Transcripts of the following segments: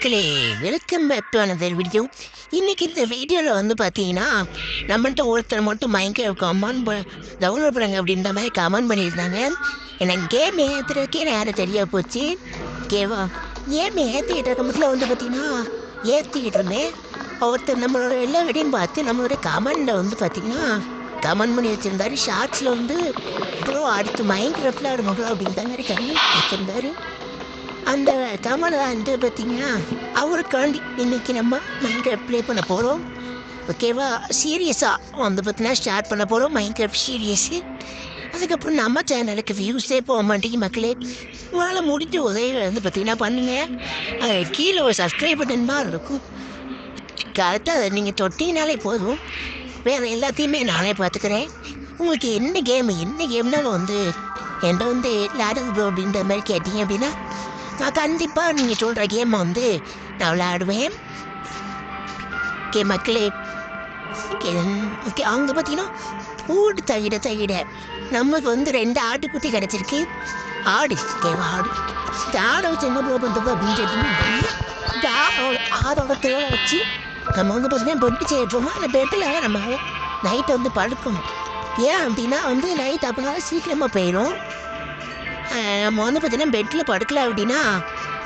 மக்களே, welcome back to another video. இன்னைக்கு இந்த வீடியோவில் வந்து பார்த்தீங்கன்னா, நம்மள்ட்ட ஒருத்தர் மட்டும் மைண்ட் கமெண்ட் டவுன்லோட் பண்ணுங்க அப்படின்ற மாதிரி கமெண்ட் பண்ணியிருந்தாங்க. எனக்கு கேம் ஏற்றுறதுக்கே நேரம் சரியாக போச்சு. ஓகேவா, கேம் ஏற்றிக்கிட்டு இருக்க மட்டும் வந்து பார்த்தீங்கன்னா ஏற்றிக்கிட்டு இருந்தேன். ஒருத்தர் நம்மளோட எல்லா வீடியோயும் பார்த்து நம்மளோட கமெண்டில் வந்து பார்த்தீங்கன்னா கமெண்ட் பண்ணி வச்சுருந்தாரு. ஷார்ட்ஸில் வந்து ப்ரோ அடுத்து மைண்ட் கிராஃப்டில் ஆடுங்க அப்படின்ற மாதிரி கமெண்ட் வச்சுருந்தாரு. அந்த கமலை வந்து பார்த்தீங்கன்னா அவருக்காண்டி இன்னைக்கு நம்ம மைண்ட் கிராஃப்ட் ப்ளே பண்ண போகிறோம். ஓகேவா, சீரியஸாக வந்து பார்த்தீங்கன்னா ஸ்டார்ட் பண்ண போகிறோம் மைண்ட் கிராஃப்ட் சீரியஸு. அதுக்கப்புறம் நம்ம சேனலுக்கு வியூஸே போக மாட்டேங்க மக்களே. உங்களால் முடிஞ்ச உதவி வந்து பார்த்தீங்கன்னா பண்ணுங்கள். கீழே ஒரு சப்ஸ்கிரைப் பட்டன் தான் இருக்கும். கரெக்டாக அதை நீங்கள் தொட்டிங்கனாலே போதும். வேறு எல்லாத்தையுமே நானே பார்த்துக்கிறேன். உங்களுக்கு என்ன கேம்னாலும் வந்து என்கிட்ட வந்து விளையாடுது அப்படின்ற மாதிரி கேட்டீங்க அப்படின்னா நான் கண்டிப்பாக நீங்கள் சொல்கிற கேமை வந்து நான் விளையாடுவேன். ஓகே மக்களே, ஓகே அவங்க பார்த்தீங்கன்னா பூட்டு தகிட நமக்கு வந்து 2 ஆட்டுக்குட்டி கிடச்சிருக்கு. ஆடு ஓகேவா, இந்த ஆடை வச்சு என்ன பண்ணுறது அப்படின்னு கேட்டீங்கன்னா இந்த ஆடோட தேவை வச்சு நம்ம வந்து பார்த்தீங்கன்னா பெட்டு செய்யப்போமா. அந்த பெட்டில் நம்ம நைட்டை வந்து படுக்கணும். ஏன் அப்படின்னா வந்து நைட் அப்படினால சீக்கிரமாக போயிடும். நம்ம வந்து பார்த்தீங்கன்னா பெட்டில் படுக்கல அப்படின்னா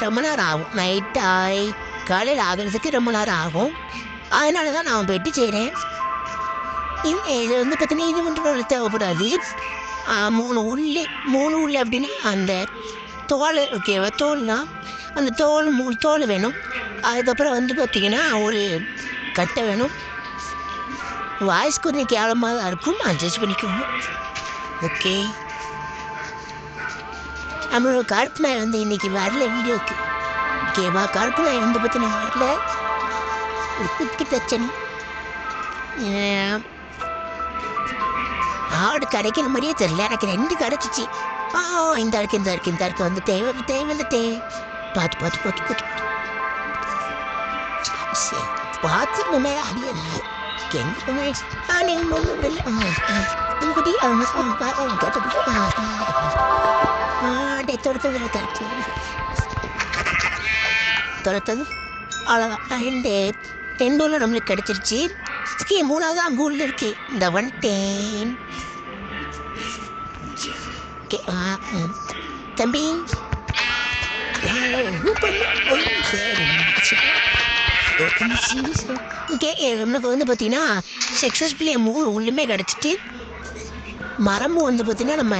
ரொம்ப நேரம் ஆகும். நைட் காலையில் ஆகிறதுக்கு ரொம்ப நேரம் ஆகும். அதனால தான் நான் பெட்டு செய்கிறேன். இது வந்து பார்த்தீங்கன்னா இது மட்டும் தேவைப்படாது. 3 உள்ள அப்படின்னா அந்த தோல் ஓகேவா, தோல்னா அந்த 3 தோல் வேணும். அதுக்கப்புறம் வந்து பார்த்தீங்கன்னா ஒரு கட்டை வேணும். வாய்ஸ் கொஞ்சம் கேவலமாக தான் இருக்கும், அட்ஜஸ்ட் பண்ணிக்கணும். ஓகே, நம்மளோட கருப்பு நாய் வந்து இன்னைக்கு வரல வீடியோக்கு. ஓகேவா, கருப்பு நாய் வந்து பார்த்தீங்கன்னா வரல, ஒரு குட்டி பிரச்சனை. ஆடு கிடைக்கிற மாதிரியே தெரியல, எனக்கு 2 கிடச்சிச்சு. இந்த இருக்கு வந்து தேவை பார்த்து பார்த்துமே அப்படியே துரத்தது அவ்வளோதான். 2 நம்மளுக்கு கிடச்சிருச்சு. 3வது அங்கூரில் இருக்கு. இந்த வந்துட்டேன். ஓகே தம்பி, ஓகே நம்மளுக்கு வந்து பார்த்தீங்கன்னா சக்ஸஸ்ஃபுல்லி 3 உள்ளுமே கிடச்சிட்டு மரமும் வந்து பார்த்தீங்கன்னா நம்ம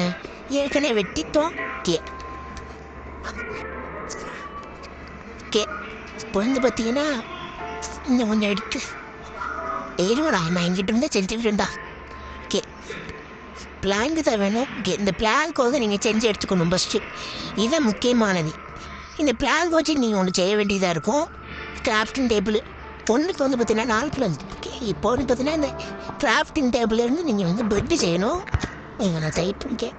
ஏற்கனவே வெட்டிட்டோம். ஓகே ஓகே இப்போ வந்து பார்த்தீங்கன்னா இன்னும் கொஞ்சம் எடுத்து ஏழுடா நான் எங்கிட்ட இருந்தால் செஞ்சுக்கிட்டு இருந்தா. ஓகே, பிளாங்கு தான் வேணும். ஓகே, இந்த பிளாங்க் வந்து நீங்கள் செஞ்சு எடுத்துக்கணும் ஃபஸ்ட்டு. இதுதான் முக்கியமானது. இந்த பிளாங்க் வச்சு நீங்கள் ஒன்று செய்ய வேண்டியதாக இருக்கும். கிராஃப்டிங் டேபிள் பொண்ணுக்கு வந்து பார்த்தீங்கன்னா 4 பிளாங்க். ஓகே, இப்போ வந்து பார்த்தீங்கன்னா இந்த கிராஃப்டிங் டேபிள்லேருந்து நீங்கள் வந்து பெட்டு செய்யணும். நீங்கள் நான் டைப் ஓகே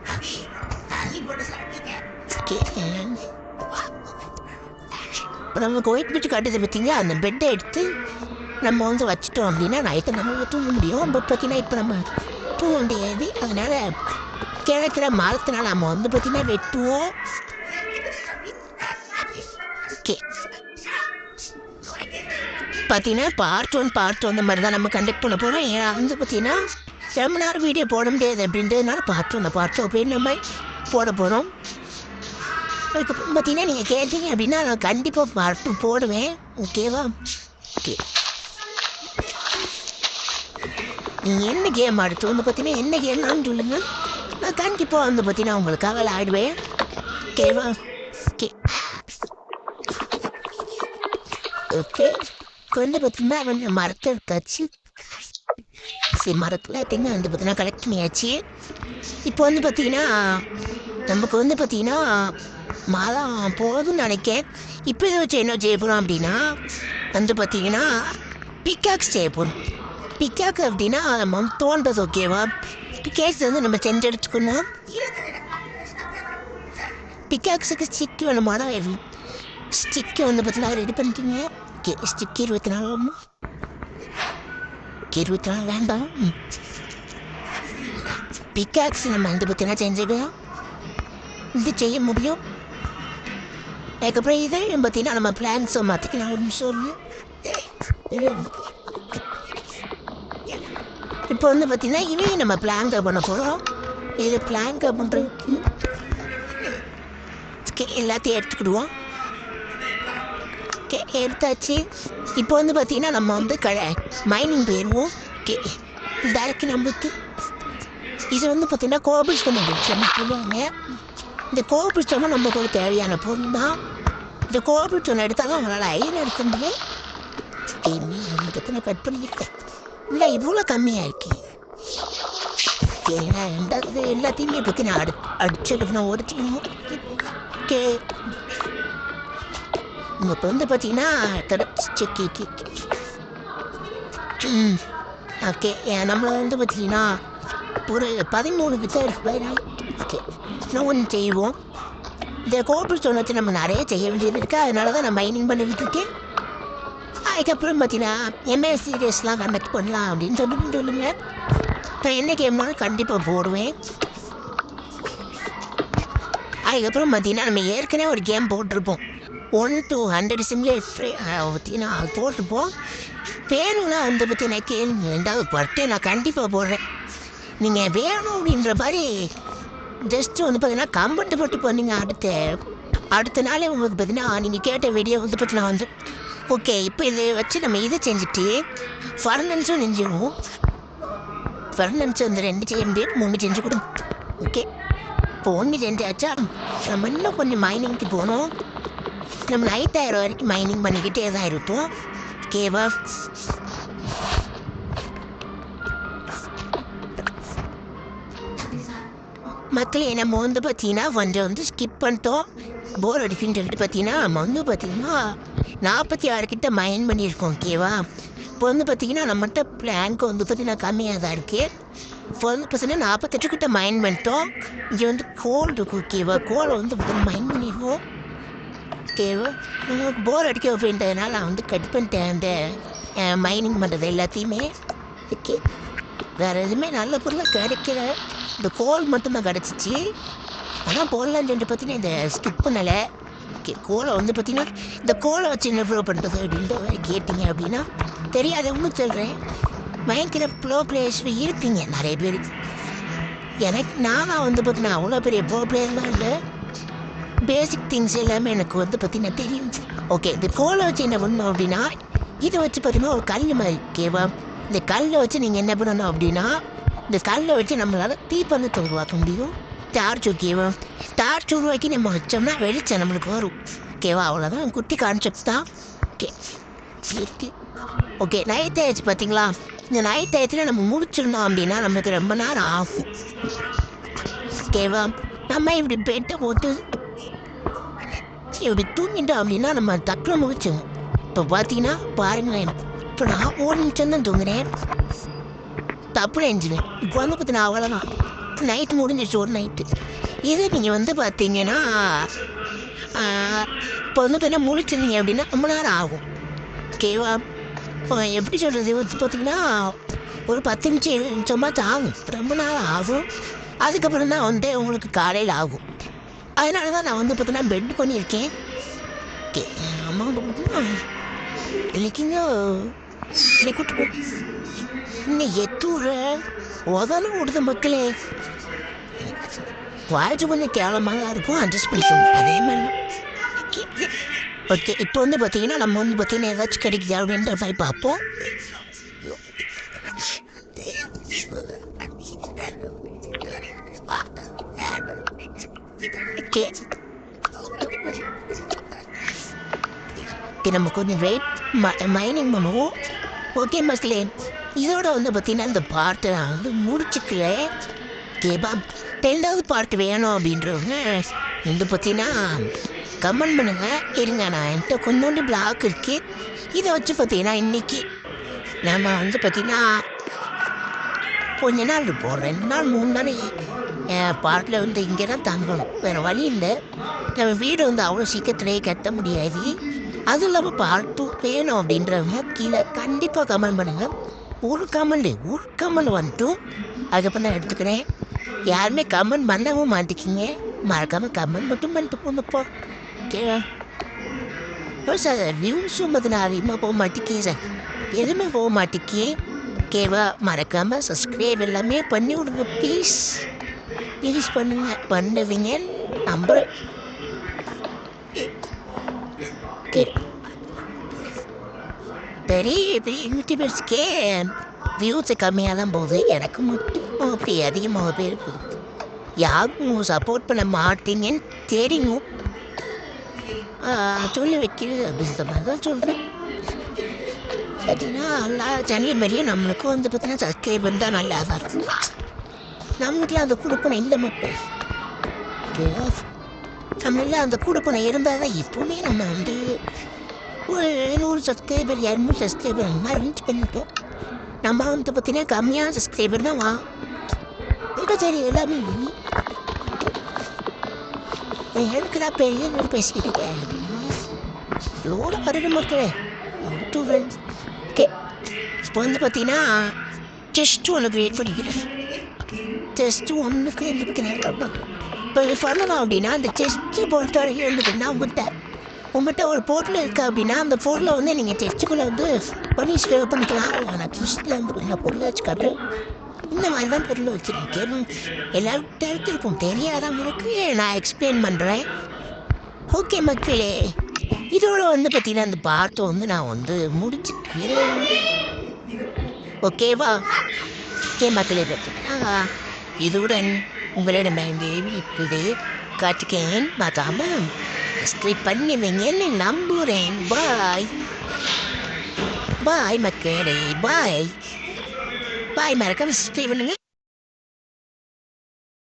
ஓகே இப்போ நம்ம ஒயிட் பெட்டு காட்டுறது பார்த்தீங்கன்னா அந்த பெட்டை எடுத்து நம்ம வந்து வச்சுட்டோம் அப்படின்னா நைட்டை நம்ம தூங்க முடியும். பட் பார்த்தீங்கன்னா இப்போ நம்ம தூங்க முடியாது. அதனால் கிழக்கிற மரத்தினால் நம்ம வந்து பார்த்தீங்கன்னா வெட்டுவோம். ஓகே, பார்த்தீங்கன்னா பார்ட் 1 அந்த மாதிரி தான் நம்ம கண்டக்ட் பண்ண போகிறோம். ஏன் வந்து பார்த்தீங்கன்னா ரொம்ப நேரம் வீடியோ போட முடியாது அப்படின்றதுனால பார்ட் 2 பேர் நம்ம போட போகிறோம். அதுக்கப்புறம் பார்த்தீங்கன்னா நீங்கள் கேட்டீங்க அப்படின்னா நான் கண்டிப்பாக பார்ட் 2 போடுவேன். ஓகேவா, ஓகே நீங்கள் என்ன கேம் அடுத்து வந்து பார்த்தீங்கன்னா என்ன கேம்னாலும் சொல்லுங்கள், நான் கண்டிப்பாக வந்து பார்த்தீங்கன்னா உங்களுக்காக விளையாடுவேன். ஓகேவா, ஓகே ஓகே வந்து பார்த்தீங்கன்னா கொஞ்சம் மரத்தை எடுத்தாச்சு. சரி, மரத்தில் எடுத்தீங்கன்னா வந்து பார்த்தீங்கன்னா கலெக்ட் பண்ணியாச்சு. இப்போ வந்து பார்த்தீங்கன்னா நமக்கு வந்து பார்த்தீங்கன்னா மரம் போதும்னு நினைக்கேன். இப்போ இதை வச்சு என்ன செய்ய போகிறோம் அப்படின்னா வந்து பார்த்தீங்கன்னா பிக்காக்ஸ் செய்ய போகிறோம். பிக்காக்கு அப்படின்னா நம்ம தோன்றது. ஓகேவா, பிக்காக்ஸ் வந்து நம்ம செஞ்சு எடுத்துக்கணும். பிக்காக்ஸுக்கு ஸ்டிக் வேணுமானா ஸ்டிக்கு வந்து பார்த்தீங்கன்னா ரெடி பண்ணிட்டீங்க. ஓகே, ஸ்டிக் 24 வேண்டாம். பிக்காக்ஸ் நம்ம வந்து பார்த்தீங்கன்னா செஞ்சுக்கலாம். இது செய்ய முடியும். அதுக்கப்புறம் இதை பார்த்தீங்கன்னா நம்ம பிளான்ஸை மாற்றிக்கலாம் ஒரு நிமிஷம். இப்போ வந்து பார்த்தீங்கன்னா இதையும் நம்ம பிளாங்கை பண்ண போகிறோம். இது பிளாங்கை பண்ணுறதுக்கு எல்லாத்தையும் எடுத்துக்கிடுவோம். எடுத்தாச்சு. இப்போ வந்து பார்த்தீங்கன்னா நம்ம வந்து மைனிங் போயிடுவோம். டேரக்ட் நம்மளுக்கு இது வந்து பார்த்தீங்கன்னா கோபிள் ஸ்டோன் சொல்லுவாங்க. இந்த கோபிள் ஸ்டோனும் நம்மளுக்கு தேவையான பொருள் தான். இந்த கோபிள் ஸ்டோன் எடுத்தாலும் அவங்களால ஐயன் எடுக்க முடியும். நம்மளுக்கு எத்தனை கட் பண்ணியிருக்கேன் இல்லை இவ்வளோ கம்மியாக இருக்கு. ரெண்டாவது எல்லாத்தையுமே பற்றி நான் அடிச்செடுக்கணும் ஒடிச்சிக்கணும். ஓகே இப்போ வந்து பார்த்தீங்கன்னா ஓகே நம்மளை வந்து பார்த்தீங்கன்னா ஒரு 13 கிட்ட இருக்கு. ஓகே இன்னும் ஒன்று செய்வோம். இந்த கோபிள் ஸ்டோன் வச்சு நம்ம நிறைய செய்ய வேண்டியது இருக்குது. அதனால தான் நான் மைனிங் பண்ணிக்கிட்டு இருக்கேன். அதுக்கப்புறம் பார்த்தீங்கன்னா எம்எஸ் சீரியஸ்லாம் கண்டக்ட் பண்ணலாம் அப்படின்னு சொல்லுங்க. இப்போ என்ன கேம்னாலும் கண்டிப்பாக போடுவேன். அதுக்கப்புறம் பார்த்தீங்கன்னா நம்ம ஏற்கனவே ஒரு கேம் போட்டிருப்போம் 1 to 100 சிமுலேட்டர் பார்த்தீங்கன்னா அது போட்டிருப்போம். பேருலாம் வந்து பார்த்தீங்கன்னா கேள்வி 2வது பார்ட்டு நான் கண்டிப்பாக போடுறேன். நீங்கள் வேணும் அப்படின்ற மாதிரி ஜஸ்ட்டு வந்து பார்த்தீங்கன்னா கமெண்ட் போட்டு பண்ணிங்க. அடுத்த நாளே உங்களுக்கு பார்த்தீங்கன்னா நீங்கள் கேட்ட வீடியோ வந்து பார்த்தீங்கன்னா வந்து ஓகே. இப்போ இதை வச்சு நம்ம இதை செஞ்சுட்டு ஃபர்னன்ஸும் செஞ்சிடுவோம். ஃபர்னன்ஸ் வந்து 2 செய்ய முடியாது, 3 செஞ்சு கொடுங்க. ஓகே இப்போ 1 செஞ்சாச்சா நம்ம இன்னும் கொஞ்சம் மைனிங்க்கு போகணும். நம்ம நைட் ஆயிரம் வரைக்கும் மைனிங் பண்ணிக்கிட்டே தான் இருப்போம். ஓகேவா மக்களே நம்ம வந்து பார்த்தீங்கன்னா கொஞ்சம் வந்து ஸ்கிப் பண்ணிட்டோம். போர் அடிக்குன்னு சொல்லிட்டு பார்த்தீங்கன்னா நம்ம வந்து பார்த்தீங்கன்னா 46 கிட்ட மைன் பண்ணியிருக்கோம். ஓகேவா இப்போ வந்து பார்த்தீங்கன்னா நம்மகிட்ட பிளாங்க் வந்து பார்த்தீங்கன்னா கம்மியாக தான் இருக்குது. இப்போ வந்து பார்த்தீங்கன்னா 48 கிட்ட மைன் பண்ணிட்டோம். இங்கே வந்து கோல் இருக்குது. ஓகேவா கோலை வந்து மைன் பண்ணிடுவோம். ஓகேவா நமக்கு போர் அடிக்க அப்படின்றதுனால நான் வந்து கட் பண்ணிட்டேன் அந்த மைனிங் பண்ணுறது எல்லாத்தையுமே. ஓகே வேறு எதுவுமே நல்ல பொருளாக கிடைக்கல. இந்த கோல் மட்டும்தான் கிடச்சிச்சு. ஆனால் போடலான்னு சொல்லிட்டு பார்த்தீங்கன்னா இந்த ஸ்கிப் பண்ணலை. ஓகே கோலை வந்து பார்த்தீங்கன்னா இந்த கோலை வச்சு என்ன ப்ரோ பண்ணுறது அப்படின்ற கேட்டிங்க அப்படின்னா தெரியாதவங்க சொல்கிறேன். பயங்கர ப்ரோ பிளேயர்ஸ் இருப்பீங்க நிறைய பேர். எனக்கு நானாக வந்து பார்த்தீங்கன்னா அவ்வளோ பெரிய ப்ரோ பிளேயர்லாம் இல்லை. பேசிக் திங்ஸ் எல்லாமே எனக்கு வந்து பார்த்தீங்கன்னா தெரியும். ஓகே இந்த கோலை வச்சு என்ன பண்ணணும் அப்படின்னா இதை வச்சு பார்த்தீங்கன்னா ஒரு கல் மாதிரி. ஓகேவா இந்த கல்லை வச்சு நீங்கள் என்ன பண்ணணும் அப்படின்னா இந்த கல்லை வச்சு நம்மளால் தீப்பந்தத்தை உருவாக்க முடியும். டார்ச். ஓகேவா டார்ச் உருவாக்கி நம்ம வச்சோம்னா வெளிச்சம் நம்மளுக்கு வரும். ஓகேவா அவ்வளோதான் குட்டி கான்செப்ட் தான். ஓகே ஓகே நைட் ஆயிடுச்சு பார்த்தீங்களா. இந்த நைட் டயத்தில் நம்ம முடிச்சிருந்தோம் அப்படின்னா நமக்கு ரொம்ப நேரம் ஆகும். ஓகேவா நம்ம இப்படி பெட்டை போட்டு இப்படி தூங்கிட்டோம் அப்படின்னா நம்ம டக்குனு முடிச்சோம். இப்போ பார்த்தீங்கன்னா பாருங்களேன் இப்போ நான் 1 நிமிஷம் தான் தூங்குறேன். தப்பு நினைஞ்சுவேன். இப்போ வந்து பார்த்தீங்கன்னா அவ்வளோதான் நைட்டு முடிஞ்சிச்சு ஒரு நைட்டு. இது நீங்கள் வந்து பார்த்தீங்கன்னா இப்போ வந்து பார்த்தீங்கன்னா முடிச்சிருந்தீங்க அப்படின்னா ரொம்ப நேரம் ஆகும். ஓகேவா இப்போ எப்படி சொல்கிறது வந்து பார்த்தீங்கன்னா ஒரு 10 நிமிஷம் 7 நிமிஷமாக ஆகும். ரொம்ப நேரம் ஆகும். அதுக்கப்புறம் தான் வந்து உங்களுக்கு காலையில் ஆகும். அதனால தான் நான் வந்து பார்த்தீங்கன்னா பெட் பண்ணியிருக்கேன். ஓகே அம்மாவுக்கு பார்த்தீங்கன்னா இல்லைக்கிங்க கூட்டு இன்னும் எத்தூர உதலும் விடுத மக்களே வாழ்ச்சி கொஞ்சம் கேவலமாக தான் இருக்கும். அட்ஜஸ்ட் பண்ணிக்கோங்க அதே மாதிரி. ஓகே இப்போ வந்து பார்த்தீங்கன்னா நம்ம வந்து பார்த்தீங்கன்னா ஏதாச்சும் கிடைக்குது அப்படின்ற மாதிரி பார்ப்போம். ஓகே நம்ம கொஞ்சம் வெயிட் மைனிங் பண்ணுவோம். ஓகே மக்களே இதோட வந்து பார்த்தீங்கன்னா இந்த பார்ட்டை நான் வந்து முடிச்சுக்கிறேன். ஓகேப்பா 10வது பார்ட் வேணும் அப்படின்றவங்க வந்து பார்த்தீங்கன்னா கமெண்ட் பண்ணுங்கள். இருங்க நான் என்கிட்ட கொஞ்சோண்டு பிளாக் இருக்குது. இதை வச்சு பார்த்தீங்கன்னா இன்றைக்கி நம்ம வந்து பார்த்தீங்கன்னா கொஞ்ச நாள் இருப்போம் 2 நாள் 3 நாள் பார்ட்டில் வந்து இங்கே தான் தங்கணும். வேறு வழி இல்லை. நம்ம வீடு வந்து அவ்வளோ சீக்கிரத்துலேயே கட்ட முடியாது. அதுவும் இல்லாமல் பார்ட் 2 வேணும் அப்படின்றவங்க கீழே கண்டிப்பாக கமெண்ட் பண்ணுங்கள். ஒரு கமெண்ட் வந்துட்டும் அதுக்கப்புறம் நான் எடுத்துக்கிறேன். யாருமே கமெண்ட் பண்ணவும் மாட்டிக்கிங்க. மறக்காமல் கமெண்ட் மட்டும் பண்ணிட்டு போங்கப்பா. ஓகேவா சார் வியூஸும் பார்த்தீங்கன்னா அதிகமாக போக மாட்டேங்கி சார், எதுவுமே போக மாட்டேங்கி. ஓகேவா, மறக்காமல் சப்ஸ்கிரைப் எல்லாமே பண்ணி விடுங்க ப்ளீஸ். ப்ளீஸ் பண்ணுங்க, பண்ணுவீங்க நம்புறேன். ஓகே, பெரிய பெரிய யூடியூபர்ஸ்க்கே வியூஸு கம்மியாக தான் போகுது, எனக்கு மட்டும் அப்படி அதிகமாக பேர் போகுது. யாரும் சப்போர்ட் பண்ண மாட்டீங்கன்னு தெரியும், சொல்லி வைக்கிறது அப்படின்ற மாதிரி தான் சொல்கிறேன். சரிங்களா, எல்லா சேனல் மாதிரியே நம்மளுக்கும் வந்து பார்த்தீங்கன்னா சப்ஸ்கிரைப் இருந்தால் நல்லா தான் இருக்கும். நம்மளுக்குலாம் அந்த கொடுப்பனை இல்லை மக்கள். ஓகேவா, நம்மளாம் அந்த கொடுப்பனை இருந்தால் தான் எப்போவுமே நம்ம வந்து ஒரு 100 சப்ஸ்கிரைபர் 200 சப்ஸ்கிரைபர் அந்த மாதிரி ரீச் பண்ணிட்டோம். நம்ம வந்து பார்த்தீங்கன்னா கம்மியான சப்ஸ்கிரைபர் தான் இப்போ சரி எல்லாமே எனக்கு நான் பெரிய பேசிக்கிட்டு இருக்கேன். எவ்வளோ வருது மக்களே, டூ ஃப்ரெண்ட்ஸ். ஓகே, இப்போ வந்து பார்த்தீங்கன்னா டெஸ்ட் ஒன்று கிரியேட் பண்ணிக்கிறேன். டெஸ்ட்டு ஒன்றுக்கு இருக்கிறேன். இப்போ இது பண்ணலாம் அப்படின்னா அந்த டெஸ்ட்டு பொறுத்த வரைக்கும் இருந்துட்டுன்னா உங்கள்கிட்ட ஒரு போர்ட்டில் இருக்குது அப்படின்னா அந்த போர்ட்டில் வந்து நீங்கள் டெஸ்ட்டுக்குள்ளே வந்து பண்ணி சேவ் பண்ணிக்கலாம். நான் டெஸ்ட்டில் வந்து கொஞ்சம் பொருள் வச்சு காட்டுறேன். இந்த மாதிரி தான் பொருள் வச்சுருக்கேன். எல்லாருக்கிட்ட எடுத்துருக்கும் தெரியாதவங்களுக்கு நான் எக்ஸ்பிளைன் பண்ணுறேன். ஓகே மக்களே, இதோட வந்து பார்த்தீங்கன்னா அந்த பாட்டை வந்து நான் வந்து முடிச்சுக்கிறேன். ஓகேவா? ஓகே மக்களே, பார்த்தீங்கன்னா இதுடன் உங்களிடமிருந்து இப்படி காட்டுக்கேன். மறக்காமல் சப்ஸ்கிரைப் பண்ணுவீங்கன்னு நம்புகிறேன். பாய் பாய் மக்களே, பாய் பாய். மறக்காமல் சப்ஸ்கிரைப் பண்ணுங்க.